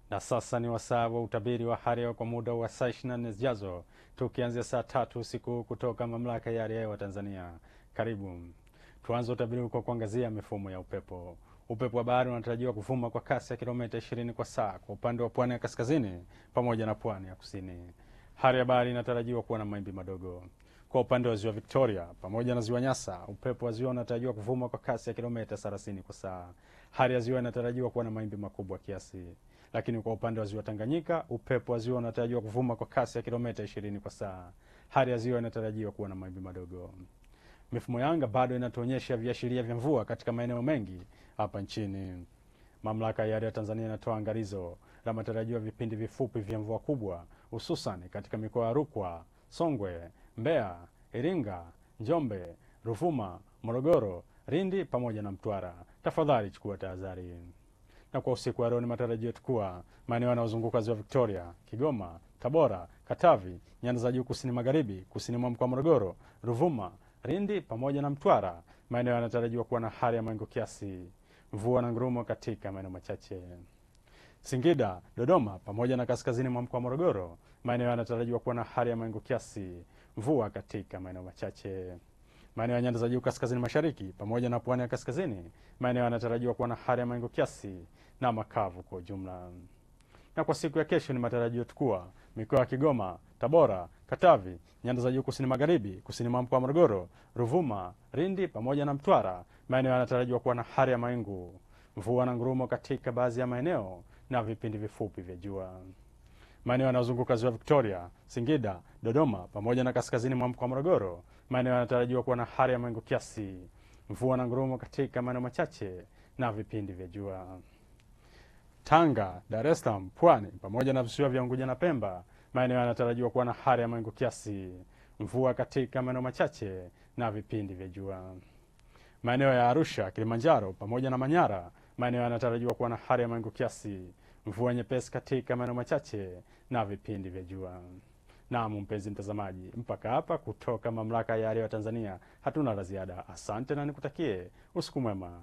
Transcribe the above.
Na sasa ni wasaa wa utabiri wa hali ya hewa kwa muda wa saa 24 zijazo, tukianzia saa 3 usiku kutoka Mamlaka ya Hali ya Hewa Tanzania. Karibu. Tuanze utabiri kwa kuangazia mifumo ya upepo. Upepo wa bahari unatarajiwa kuvuma kwa kasi ya kilomita 20 kwa saa kwa upande wa pwani ya kaskazini pamoja na pwani ya kusini. Hali ya bahari inatarajiwa kuwa na mawimbi madogo. Kwa upande wa ziwa Victoria pamoja na ziwa Nyasa, upepo wa ziwa unatarajiwa kuvuma kwa kasi ya kilomita 30 kwa saa. Hali ya ziwa inatarajiwa kuwa na mawimbi makubwa kiasi. Lakini kwa upande wa ziwa Tanganyika, upepo wa ziwa unatarajiwa kuvuma kwa kasi ya kilomita 20 kwa saa. Hali ya ziwa inatarajiwa kuwa na mawimbi madogo. Mifumo ya anga bado inatuonyesha viashiria vya mvua katika maeneo mengi hapa nchini. Mamlaka ya Hali ya Tanzania inatoa angalizo la matarajio ya vipindi vifupi vya mvua kubwa, hususan katika mikoa ya Rukwa, Songwe, Mbeya, Iringa, Njombe, Ruvuma, Morogoro, Lindi pamoja na Mtwara. Tafadhali chukua tahadhari. Na kwa usiku wa leo ni matarajio yetu kuwa maeneo yanayozunguka ziwa Victoria, Kigoma, Tabora, Katavi, nyanda za juu kusini magharibi, kusini mwa mkoa wa Morogoro, Ruvuma, Lindi pamoja na Mtwara, maeneo yanatarajiwa kuwa na hali ya mawingu kiasi, mvua na ngurumo katika maeneo machache. Singida, Dodoma pamoja na kaskazini mwa mkoa wa Morogoro, maeneo yanatarajiwa kuwa na hali ya mawingu kiasi, mvua katika maeneo machache. Maeneo ya nyanda za juu kaskazini mashariki pamoja na pwani ya kaskazini, maeneo yanatarajiwa kuwa na hali ya mawingu kiasi na makavu kwa ujumla. Na kwa siku ya kesho ni matarajio kuwa mikoa ya Kigoma, Tabora, Katavi, nyanda za juu kusini magharibi, kusini mwa mkoa wa Morogoro, Ruvuma, Lindi pamoja na Mtwara, maeneo yanatarajiwa kuwa na hali ya mawingu, mvua na ngurumo katika baadhi ya maeneo na vipindi vifupi vya jua. Maeneo yanayozunguka ziwa Victoria, Singida, Dodoma pamoja na kaskazini mwa mkoa wa Morogoro, maeneo yanatarajiwa kuwa na hali ya mawingu kiasi, mvua na ngurumo katika maeneo machache na vipindi vya jua. Tanga, Dar es Salaam, Pwani pamoja na visiwa vya Unguja na Pemba, maeneo yanatarajiwa kuwa na hali ya mawingu kiasi, mvua katika maeneo machache na vipindi vya jua. Maeneo ya Arusha, Kilimanjaro pamoja na Manyara, maeneo yanatarajiwa kuwa na hali ya mawingu kiasi, mvua nyepesi katika maeneo machache na vipindi vya jua. Naam, mpenzi mtazamaji, mpaka hapa kutoka Mamlaka ya Hali ya Hewa Tanzania hatuna la ziada. Asante na nikutakie usiku mwema.